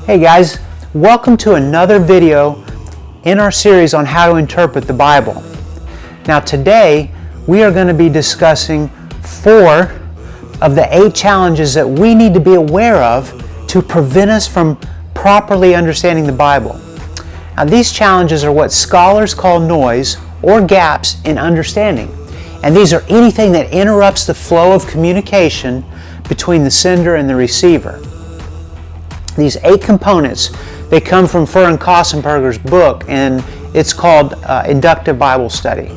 Hey guys, welcome to another video in our series on how to interpret the Bible. Now today we are going to be discussing 4 of the 8 challenges that we need to be aware of to prevent us from properly understanding the Bible. Now these challenges are what scholars call noise or gaps in understanding. And these are anything that interrupts the flow of communication between the sender and the receiver. These 8 components, they come from Furr and Kossenberger's book, and it's called Inductive Bible Study.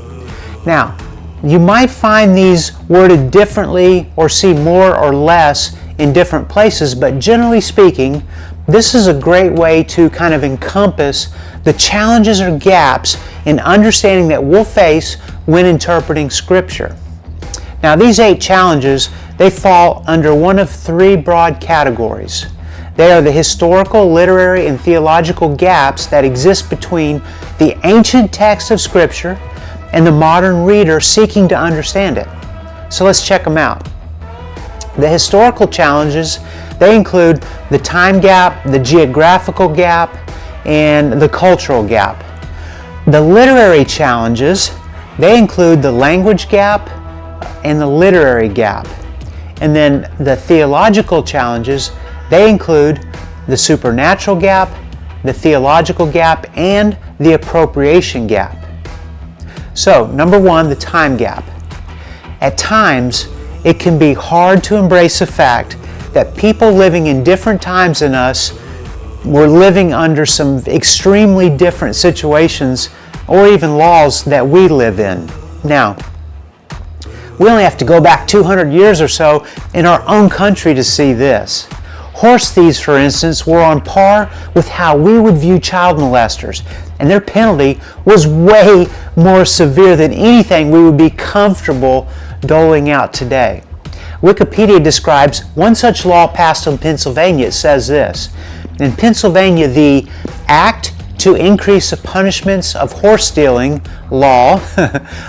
Now, you might find these worded differently or see more or less in different places, but generally speaking, this is a great way to kind of encompass the challenges or gaps in understanding that we'll face when interpreting Scripture. Now, these 8 challenges, they fall under one of 3 broad categories. They are the historical, literary, and theological gaps that exist between the ancient text of Scripture and the modern reader seeking to understand it. So let's check them out. The historical challenges, they include the time gap, the geographical gap, and the cultural gap. The literary challenges, they include the language gap and the literary gap. And then the theological challenges, they include the supernatural gap, the theological gap, and the appropriation gap. So, number 1, the time gap. At times, it can be hard to embrace the fact that people living in different times than us were living under some extremely different situations or even laws that we live in. Now, we only have to go back 200 years or so in our own country to see this. Horse thieves, for instance, were on par with how we would view child molesters, and their penalty was way more severe than anything we would be comfortable doling out today. Wikipedia describes one such law passed in Pennsylvania. It says this: in Pennsylvania, the Act to Increase the Punishments of Horse Stealing law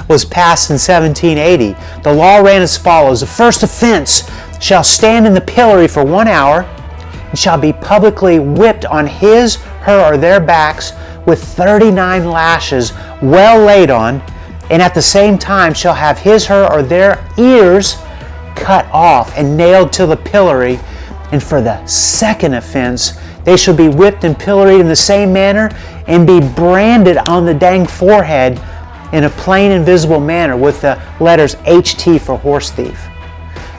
was passed in 1780. The law ran as follows: the first offense shall stand in the pillory for 1 hour and shall be publicly whipped on his, her, or their backs with 39 lashes well laid on, and at the same time shall have his, her, or their ears cut off and nailed to the pillory. And for the second offense, they shall be whipped and pilloried in the same manner and be branded on the dang forehead in a plain and visible manner with the letters HT for horse thief.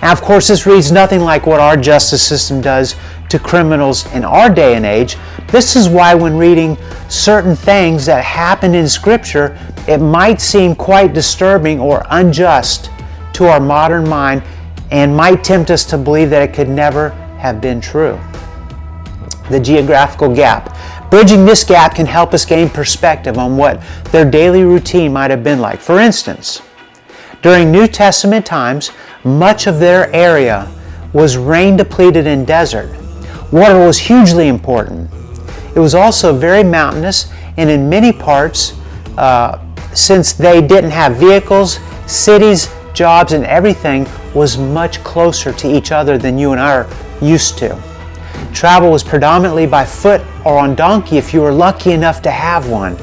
Now, of course, this reads nothing like what our justice system does to criminals in our day and age. This is why when reading certain things that happen in Scripture, it might seem quite disturbing or unjust to our modern mind and might tempt us to believe that it could never have been true. The geographical gap. Bridging this gap can help us gain perspective on what their daily routine might have been like. For instance, during New Testament times, much of their area was rain-depleted and desert. Water was hugely important. It was also very mountainous, and in many parts, since they didn't have vehicles, cities, jobs, and everything was much closer to each other than you and I are used to. Travel was predominantly by foot or on donkey if you were lucky enough to have one.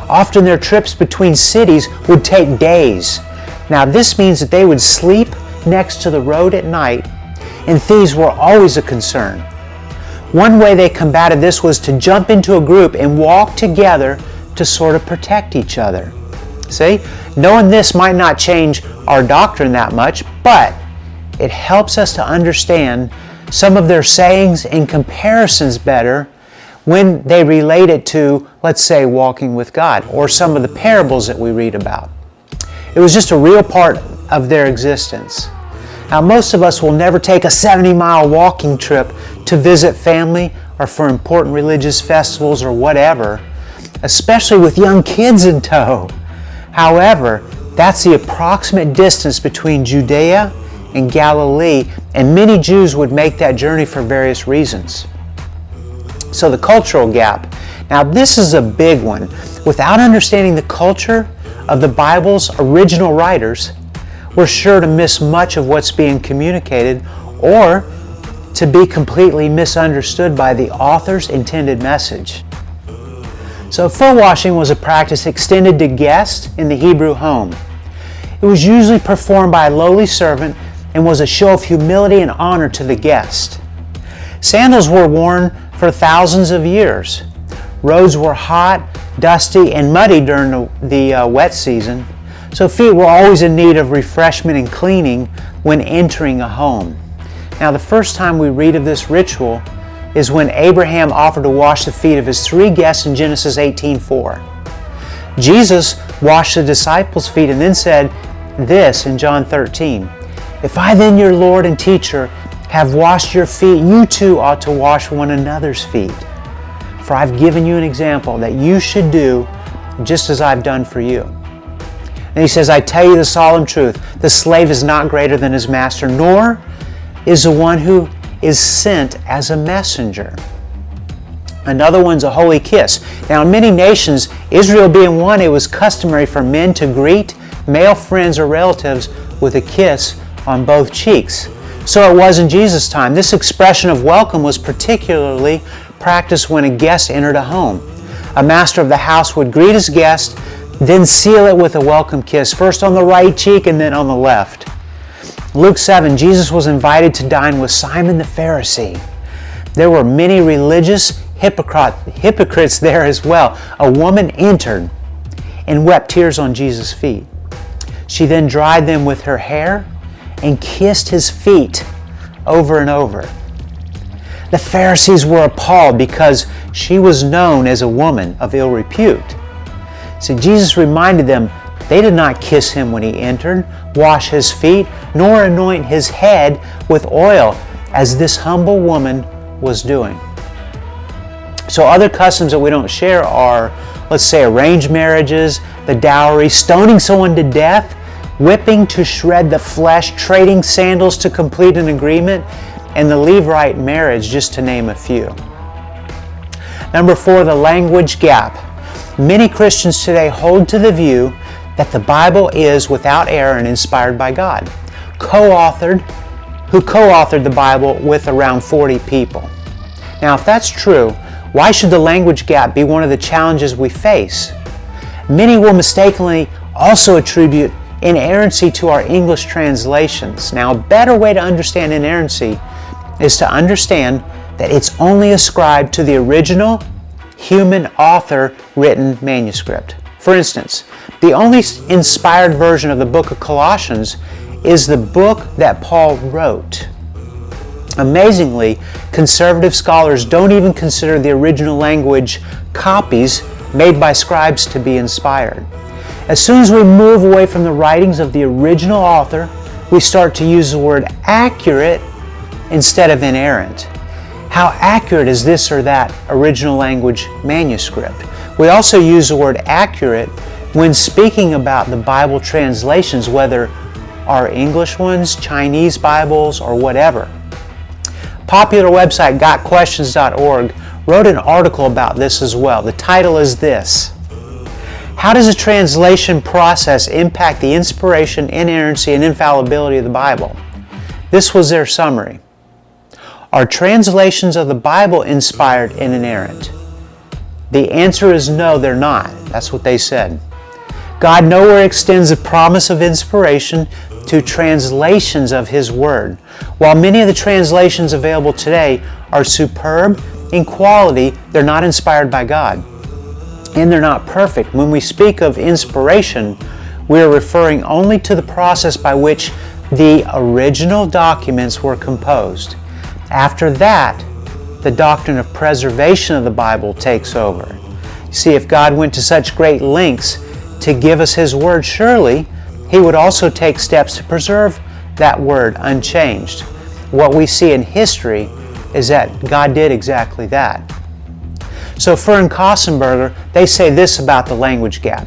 Often their trips between cities would take days. Now this means that they would sleep next to the road at night, and thieves were always a concern. One way they combated this was to jump into a group and walk together to sort of protect each other. See, knowing this might not change our doctrine that much, but it helps us to understand some of their sayings and comparisons better when they relate it to, let's say, walking with God or some of the parables that we read about. It was just a real part of their existence. Now, most of us will never take a 70-mile walking trip to visit family or for important religious festivals or whatever, especially with young kids in tow. However, that's the approximate distance between Judea and Galilee, and many Jews would make that journey for various reasons. So the cultural gap. Now this is a big one. Without understanding the culture of the Bible's original writers, we're sure to miss much of what's being communicated, or to be completely misunderstood by the author's intended message. So foot washing was a practice extended to guests in the Hebrew home. It was usually performed by a lowly servant and was a show of humility and honor to the guest. Sandals were worn for thousands of years. Roads were hot, dusty, and muddy during the wet season, so feet were always in need of refreshment and cleaning when entering a home. Now, the first time we read of this ritual is when Abraham offered to wash the feet of his 3 guests in Genesis 18:4. Jesus washed the disciples' feet and then said this in John 13, "If I then, your Lord and teacher, have washed your feet, you too ought to wash one another's feet. For I've given you an example that you should do just as I've done for you." And he says, "I tell you the solemn truth, the slave is not greater than his master, nor is the one who is sent as a messenger." Another one's a holy kiss. Now, in many nations, Israel being one, it was customary for men to greet male friends or relatives with a kiss on both cheeks. So it was in Jesus' time. This expression of welcome was particularly practiced when a guest entered a home. A master of the house would greet his guest, then seal it with a welcome kiss, first on the right cheek and then on the left. Luke 7, Jesus was invited to dine with Simon the Pharisee. There were many religious hypocrites there as well. A woman entered and wept tears on Jesus' feet. She then dried them with her hair and kissed his feet over and over. The Pharisees were appalled because she was known as a woman of ill repute. So Jesus reminded them they did not kiss him when he entered, wash his feet, nor anoint his head with oil, as this humble woman was doing. So other customs that we don't share are, let's say, arranged marriages, the dowry, stoning someone to death, whipping to shred the flesh, trading sandals to complete an agreement, and the Levirate marriage, just to name a few. Number 4, the language gap. Many Christians today hold to the view that the Bible is without error and inspired by God, who co-authored the Bible with around 40 people. Now, if that's true, why should the language gap be one of the challenges we face? Many will mistakenly also attribute inerrancy to our English translations. Now, a better way to understand inerrancy is to understand that it's only ascribed to the original human author written manuscript. For instance, the only inspired version of the book of Colossians is the book that Paul wrote. Amazingly, conservative scholars don't even consider the original language copies made by scribes to be inspired. As soon as we move away from the writings of the original author, we start to use the word accurate instead of inerrant. How accurate is this or that original language manuscript? We also use the word accurate when speaking about the Bible translations, whether our English ones, Chinese Bibles, or whatever. Popular website gotquestions.org wrote an article about this as well. The title is this: How does a translation process impact the inspiration, inerrancy, and infallibility of the Bible? This was their summary. Are translations of the Bible inspired and inerrant? The answer is no, they're not. That's what they said. God nowhere extends the promise of inspiration to translations of His Word. While many of the translations available today are superb in quality, they're not inspired by God. And they're not perfect. When we speak of inspiration, we are referring only to the process by which the original documents were composed. After that, the doctrine of preservation of the Bible takes over. See, if God went to such great lengths to give us His Word, surely He would also take steps to preserve that Word unchanged. What we see in history is that God did exactly that. So Fern Kossenberger, they say this about the language gap.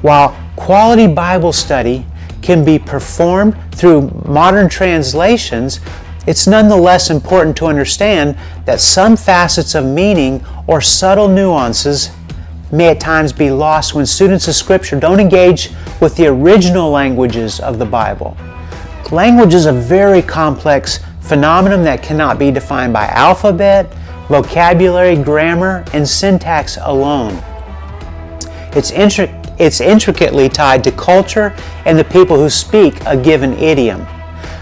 While quality Bible study can be performed through modern translations, it's nonetheless important to understand that some facets of meaning or subtle nuances may at times be lost when students of Scripture don't engage with the original languages of the Bible. Language is a very complex phenomenon that cannot be defined by alphabet, vocabulary, grammar, and syntax alone. It's intricately tied to culture and the people who speak a given idiom.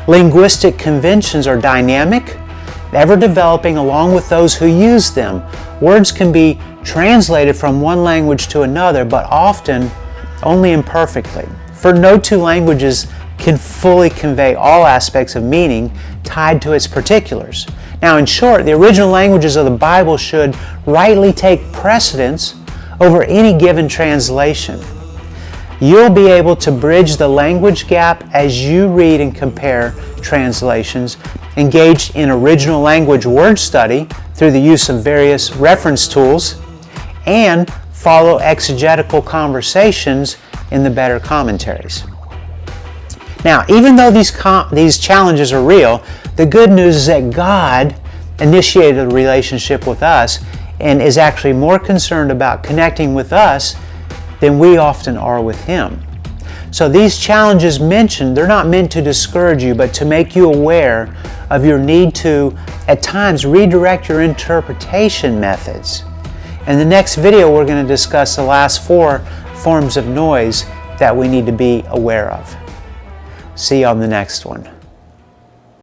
Linguistic conventions are dynamic, ever developing along with those who use them. Words can be translated from one language to another, but often only imperfectly. For no two languages can fully convey all aspects of meaning tied to its particulars. Now, in short, the original languages of the Bible should rightly take precedence over any given translation. You'll be able to bridge the language gap as you read and compare translations, engage in original language word study through the use of various reference tools, and follow exegetical conversations in the better commentaries. Now, even though these challenges are real, the good news is that God initiated a relationship with us and is actually more concerned about connecting with us than we often are with Him. So these challenges mentioned, they're not meant to discourage you, but to make you aware of your need to, at times, redirect your interpretation methods. In the next video, we're going to discuss the last 4 forms of noise that we need to be aware of. See you on the next one.